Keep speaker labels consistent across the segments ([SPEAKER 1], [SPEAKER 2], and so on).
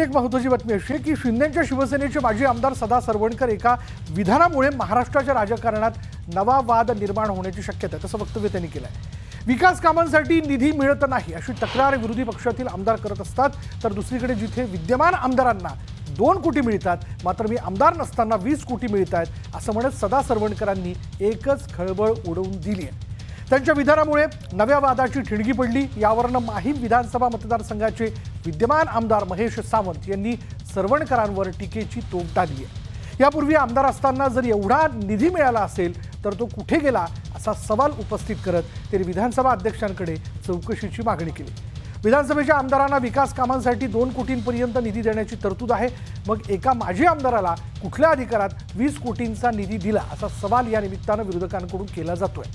[SPEAKER 1] एक महत्त्वाची बातमी अशी आहे की शिंदेच्या शिवसेनेचे माजी आमदार सदा सरवणकर एका विधानामुळे महाराष्ट्राच्या राजकारणात नवा वाद निर्माण होण्याची शक्यता आहे, तसं वक्तव्य त्यांनी केलं आहे. विकास कामांसाठी निधी मिळत नाही अशी तक्रार विरोधी पक्षातील आमदार करत असतात, तर दुसरीकडे जिथे विद्यमान आमदारांना 2 कोटी मिळतात मात्र मी आमदार नसताना 20 कोटी मिळत आहेत असं म्हणत सदा सरवणकरांनी एकच खळबळ उडवून दिली आहे. त्यांच्या विधानामुळे नव्या वादाची ठिणगी पडली. यावरनं माहीम विधानसभा मतदारसंघाचे विद्यमान आमदार महेश सावंत यांनी सरवणकरांवर टीकेची तोफ डागली आहे. यापूर्वी आमदार असताना जर एवढा निधी मिळाला असेल तर तो कुठे गेला असा सवाल उपस्थित करत त्यांनी विधानसभा अध्यक्षांकडे चौकशीची मागणी केली. विधानसभेच्या आमदारांना विकास कामांसाठी 2 कोटींपर्यंत निधी देण्याची तरतूद आहे. मग एका माजी आमदाराला कुठल्या अधिकारात 20 कोटींचा निधी दिला असा सवाल या निमित्तानं विरोधकांकडून केला जातोय.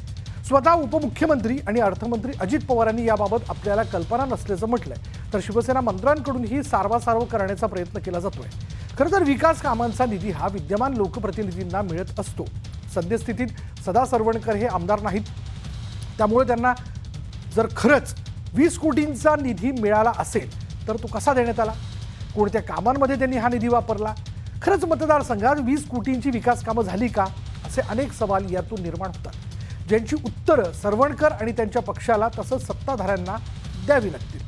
[SPEAKER 1] स्वतः उपमुख्यमंत्री आणि अर्थमंत्री अजित पवारांनी याबाबत आपल्याला कल्पना नसल्याचं म्हटलंय, तर शिवसेना मंत्र्यांकडूनही सारवासारव करण्याचा प्रयत्न केला जातोय. खरं तर विकास कामांचा निधी हा विद्यमान लोकप्रतिनिधींना मिळत असतो. सद्यस्थितीत सदा सरवणकर हे आमदार नाहीत, त्यामुळे त्यांना जर खरंच 20 कोटींचा निधी मिळाला असेल तर तो कसा देण्यात आला, कोणत्या कामांमध्ये त्यांनी हा निधी वापरला, खरंच मतदारसंघात 20 कोटींची विकास कामं झाली का, असे अनेक सवाल यातून निर्माण होतात, ज्यांची उत्तरं सरवणकर आणि त्यांच्या पक्षाला तसंच सत्ताधाऱ्यांना द्यावी लागतील.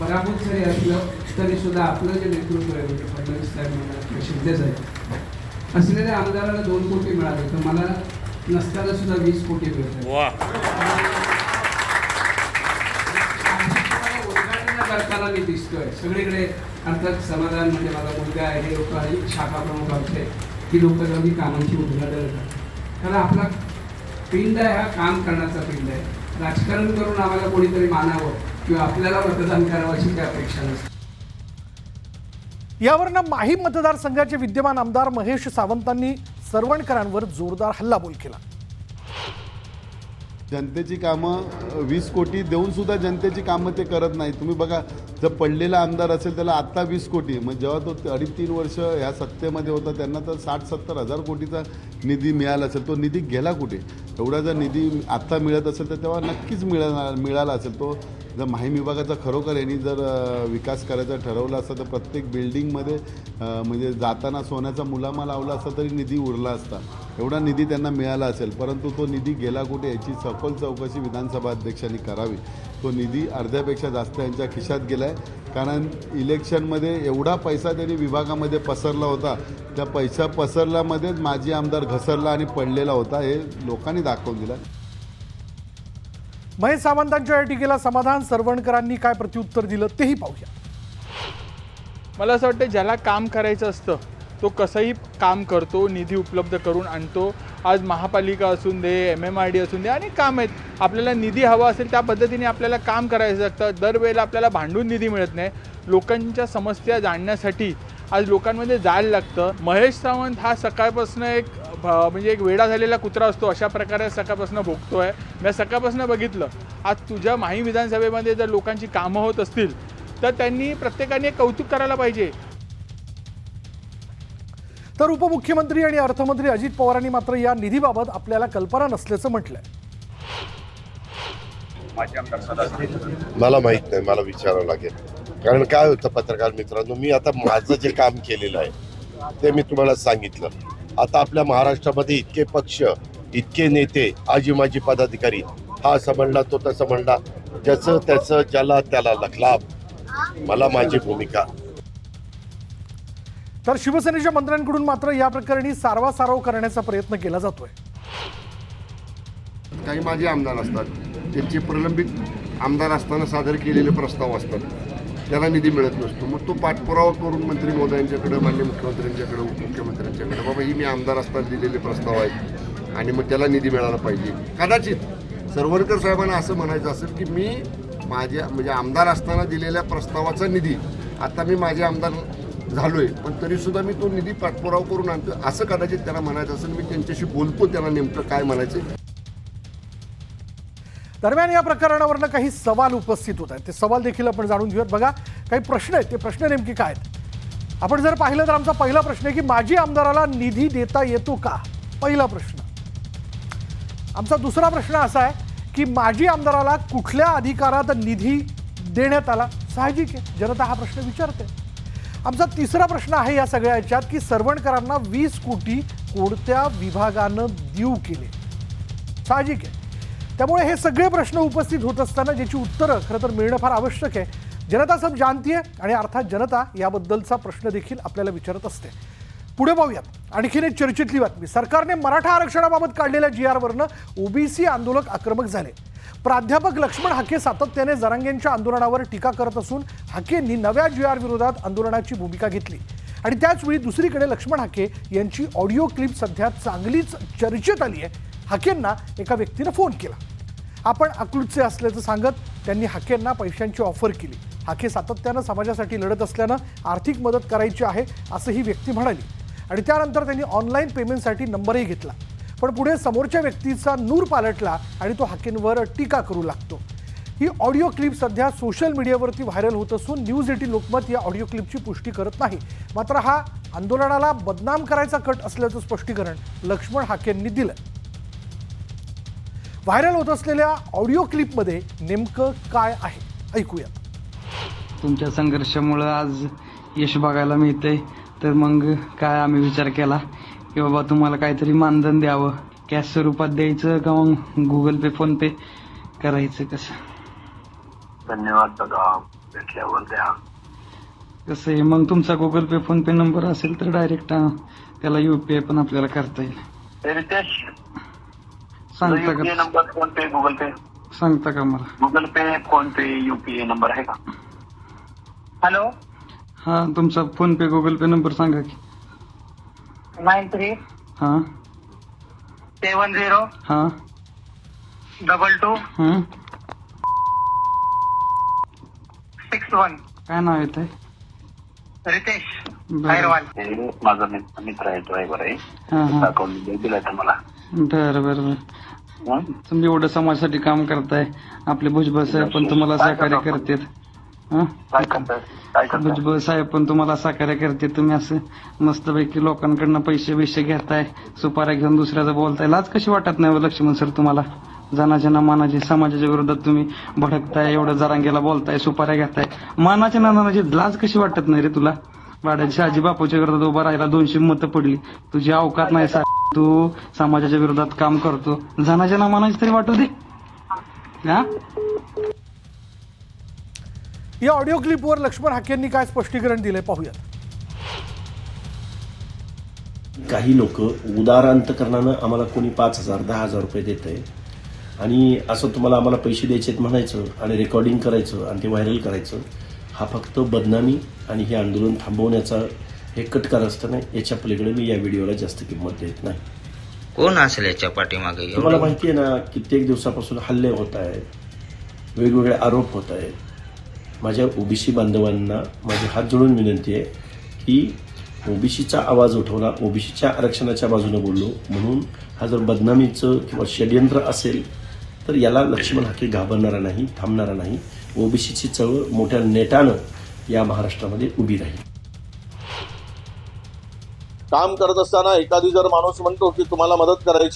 [SPEAKER 2] पराभूत जरी असलं तरी सुद्धा आपलं जे नेतृत्व आहे म्हणजे फडणवीस साहेब म्हणा शिंदे साहेब असलेल्या आमदाराला 2 कोटी मिळाले तर मला नसताना सुद्धा 20 कोटी मिळतात. करताना मी दिसतोय सगळीकडे. अर्थात समाधान म्हणजे माझा मुलगा आहे, हे लोक आणि शाखा प्रमुख आमचे ही लोक कधी कामांची उद्घाटन करतात. कारण आपला पिंड आहे हा काम करण्याचा पिंड आहे. राजकारण करून आम्हाला कोणीतरी मानावं किंवा आपल्याला मतदान करावं अशी काही अपेक्षा नसते.
[SPEAKER 1] यावरनं माहीम मतदारसंघाचे विद्यमान आमदार महेश सावंतांनी सरवणकरांवर जोरदार हल्लाबोल केला.
[SPEAKER 3] जनतेची कामं 20 कोटी देऊन सुद्धा जनतेची कामं ते करत नाही. तुम्ही बघा, जर पडलेला आमदार असेल त्याला आत्ता 20 कोटी, मग जेव्हा तो 2.5-3 वर्ष ह्या सत्तेमध्ये होता त्यांना तर 60-70 हजार कोटीचा निधी मिळाला असेल. तो निधी गेला कुठे? एवढा जर निधी आत्ता मिळत असेल तर तेव्हा नक्कीच मिळाला असेल. तो जर माहीम विभागाचा खरोखर यांनी जर विकास करायचा ठरवलं असतं तर प्रत्येक बिल्डिंगमध्ये म्हणजे जाताना सोन्याचा मुलामा लावला असता तरी निधी उरला असता. एवढा निधी त्यांना मिळाला असेल, परंतु तो निधी गेला कुठे याची सखोल चौकशी विधानसभा अध्यक्षांनी करावी. तो निधी अर्ध्यापेक्षा जास्त यांच्या खिशात गेला आहे, कारण इलेक्शनमध्ये एवढा पैसा त्यांनी विभागामध्ये पसरला होता. त्या पैसा पसरल्यामध्येच माजी आमदार घसरला आणि पडलेला होता, हे लोकांनी दाखवून दिलं.
[SPEAKER 1] महेश सावंतांच्या या टीकेला समाधान सरवणकरांनी काय प्रत्युत्तर दिलं तेही पाहूया.
[SPEAKER 4] मला असं वाटतं ज्याला काम करायचं असतं तो कसंही काम करतो, निधी उपलब्ध करून आणतो. आज महापालिका असून दे, MMRD असून दे, अनेक काम आहेत. आपल्याला निधी हवा असेल त्या पद्धतीने आपल्याला काम करायचं लागतं. दरवेळेला आपल्याला भांडून निधी मिळत नाही. लोकांच्या समस्या जाणण्यासाठी आज लोकांमध्ये जायला लागतं. महेश सावंत हा सकाळपासून म्हणजे एक वेडा झालेला कुत्रा असतो अशा प्रकारे सकाळपासून भोगतोय. मी सकाळपासून बघितलं. आज तुझ्या माहीम विधानसभेमध्ये जर लोकांची कामं होत असतील तर त्यांनी प्रत्येकाने कौतुक करायला पाहिजे.
[SPEAKER 1] तर उपमुख्यमंत्री आणि अर्थमंत्री अजित पवारांनी मात्र या निधीबाबत आपल्याला कल्पना नसल्याचं म्हटलंय.
[SPEAKER 5] मला माहित नाही, मला विचारावं लागेल. कारण काय होतं पत्रकार मित्रांनो, मी आता माझं जे काम केलेलं आहे ते मी तुम्हाला सांगितलं. आता आपल्या महाराष्ट्रामध्ये इतके पक्ष, इतके नेते, आजी माजी पदाधिकारी, हा असं म्हणला तो तसं म्हणला, ज्याचं त्याचं ज्याला त्याला लाभ. मला माझी भूमिका.
[SPEAKER 1] तर शिवसेनेच्या मंत्र्यांकडून मात्र या प्रकरणी सारवासारव करण्याचा प्रयत्न केला जातोय.
[SPEAKER 6] काही माजी आमदार असतात, त्यांचे प्रलंबित आमदार असताना सादर केलेले प्रस्ताव असतात, त्याला निधी मिळत नसतो. मग तो पाठपुरावा करून मंत्री महोदयांच्याकडे, माननीय मुख्यमंत्र्यांच्याकडे, उपमुख्यमंत्र्यांच्याकडे, बाबा ही मी आमदार असताना दिलेले प्रस्ताव आहेत आणि मग त्याला निधी मिळाला पाहिजे. कदाचित सरवणकर साहेबांना असं म्हणायचं असेल की मी माझ्या म्हणजे आमदार असताना दिलेल्या प्रस्तावाचा निधी आता मी माझे आमदार झालोय पण तरीसुद्धा मी तो निधी पाठपुरावा करून आणतो, असं कदाचित त्याला म्हणायचं असेल. मी त्यांच्याशी बोलतो, त्यांना नेमकं काय म्हणायचं.
[SPEAKER 1] दरम्यान या प्रकरणावरनं काही सवाल उपस्थित होत आहेत, ते सवाल देखील आपण जाणून घेऊयात. बघा, काही प्रश्न आहेत, ते प्रश्न नेमके काय आहेत आपण जर पाहिलं तर आमचा पहिला प्रश्न आहे की माजी आमदाराला निधी देता येतो का, पहिला प्रश्न. आमचा दुसरा प्रश्न असा आहे की माजी आमदाराला कुठल्या अधिकारात निधी देण्यात आला? साहजिक आहे, जनता हा प्रश्न विचारते. आमचा तिसरा प्रश्न आहे या सगळ्या याच्यात की सरवणकरांना 20 कोटी कोणत्या विभागानं देऊ केले? साहजिक आहे. त्यामुळे हे सगळे प्रश्न उपस्थित होत असताना ज्याची उत्तरं खरं तर मिळणं फार आवश्यक आहे. जनता सब जानती है आणि अर्थात जनता याबद्दलचा प्रश्न देखील आपल्याला विचारत असते. पुढे पाहूयात आणखीन एक चर्चेतली बातमी. सरकारने मराठा आरक्षणाबाबत काढलेल्या GR-वरनं ओबीसी आंदोलक आक्रमक झाले. प्राध्यापक लक्ष्मण हाके सातत्याने जरांगेंच्या आंदोलनावर टीका करत असून हाकेंनी नव्या GR विरोधात आंदोलनाची भूमिका घेतली. आणि त्याचवेळी दुसरीकडे लक्ष्मण हाके यांची ऑडिओ क्लिप सध्या चांगलीच चर्चेत आली आहे. हाकेंना एका व्यक्तीनं फोन केला. आपण अकलूजचे असल्याचं सांगत त्यांनी हाकेंना पैशांची ऑफर केली. हाके सातत्यानं समाजासाठी लढत असल्यानं आर्थिक मदत करायची आहे असं ही व्यक्ती म्हणाली. आणि त्यानंतर त्यांनी ऑनलाईन पेमेंटसाठी नंबरही घेतला. पण पुढे समोरच्या व्यक्तीचा नूर पालटला आणि तो हाकेंवर टीका करू लागतो. ही ऑडिओ क्लिप सध्या सोशल मीडियावरती व्हायरल होत असून न्यूज 18 लोकमत या ऑडिओ क्लिपची पुष्टी करत नाही. मात्र हा आंदोलनाला बदनाम करायचा कट असल्याचं स्पष्टीकरण लक्ष्मण हाकेंनी दिलं. व्हायरल होत असलेल्या ऑडिओ क्लिपमध्ये नेमकं काय आहे ऐकूया.
[SPEAKER 7] तुमच्या संघर्षामुळं आज यश बघायला मिळतंय, तर मग काय आम्ही विचार केला की बाबा तुम्हाला काहीतरी मानधन द्यावं. कॅश स्वरूपात द्यायचं का मग गुगल पे फोन पे करायचं? कसं
[SPEAKER 8] धन्यवाद दादा, भेटल्यावर द्या.
[SPEAKER 7] कसं आहे मग तुमचा गुगल पे फोन पे नंबर असेल तर डायरेक्ट त्याला UPI पण आपल्याला करता येईल.
[SPEAKER 8] रितेश,
[SPEAKER 7] सांगता
[SPEAKER 8] UPI
[SPEAKER 7] का?
[SPEAKER 8] नंबर, फोन पे, गुगल पे?
[SPEAKER 7] सांगता का मला?
[SPEAKER 8] गुगल पे, फोन पे, UPI नंबर आहे का? हॅलो,
[SPEAKER 7] हा तुमचा फोन पे गुगल पे नंबर सांगा की.
[SPEAKER 8] 93
[SPEAKER 7] हां
[SPEAKER 8] 70
[SPEAKER 7] हां
[SPEAKER 8] 22
[SPEAKER 7] हां
[SPEAKER 8] 61.
[SPEAKER 7] काय नाव येत आहे?
[SPEAKER 8] रितेश
[SPEAKER 7] बरं.
[SPEAKER 8] अहिरवाल. माझा मित्र आहे, ड्रायव्हर आहे.
[SPEAKER 7] हां हां
[SPEAKER 8] अकाउंट दिला तर मला.
[SPEAKER 7] बरं बरं बरं. तुम्ही एवढं समाजासाठी काम करताय. आपले भुजबळ साहेब पण तुम्हाला सहकार्य करतात.
[SPEAKER 8] काय करतात?
[SPEAKER 7] भुजबळ साहेब पण तुम्हाला सहकार्य करते. तुम्ही असं मस्तपैकी लोकांकडनं पैसे घेताय, सुपाऱ्या घेऊन दुसऱ्याचं बोलताय. लाज कशी वाटत नाही लक्ष्मण सर तुम्हाला? जनाच्या ना मानाची समाजाच्या विरोधात तुम्ही भडकताय, एवढं जरांगेला बोलताय, सुपाऱ्या घेताय. मानाच्या ना मानाची लाज कशी वाटत नाही रे तुला? वाड्याच्या शहाजी बापूच्या विरोधात उभा राहिला, 200 मतं पडली. तुझी अवकात नाही साहेब, तू समाजाच्या विरोधात काम करतो. जनाच्या ना मानाची तरी वाटू दे. हा
[SPEAKER 1] या ऑडिओ क्लिपवर लक्ष्मण हाकेंनी काय स्पष्टीकरण दिलंय पाहूयात.
[SPEAKER 9] काही लोक उदारांतकरणानं आम्हाला कोणी 5,000 10,000 रुपये देत आहे आणि असं तुम्हाला आम्हाला पैसे द्यायचे म्हणायचं आणि रेकॉर्डिंग करायचं आणि ते व्हायरल करायचं. हा फक्त बदनामी आणि हे आंदोलन थांबवण्याचा हे कटकार असताना याच्या पलीकडे मी या व्हिडिओला जास्त किंमत देत नाही.
[SPEAKER 10] कोण असेल याच्या पाठीमागे?
[SPEAKER 9] तुम्हाला माहिती आहे ना, कित्येक दिवसापासून हल्ले होत आहेत, वेगवेगळे आरोप होत आहेत. माझ्या ओबीसी बांधवांना माझी हात जोडून विनंती आहे की ओबीसीचा आवाज उठवला, ओबीसीच्या आरक्षणाच्या बाजूने बोललो म्हणून हा जर बदनामीचं किंवा षड्यंत्र असेल तर याला लक्ष्मण हाके घाबरणारा नाही, थांबणारा नाही. ओबीसीची चळवळ मोठ्या नेटानं या महाराष्ट्रामध्ये उभी राहील.
[SPEAKER 11] काम करत असताना एखादी जर माणूस म्हणतो की तुम्हाला मदत करायची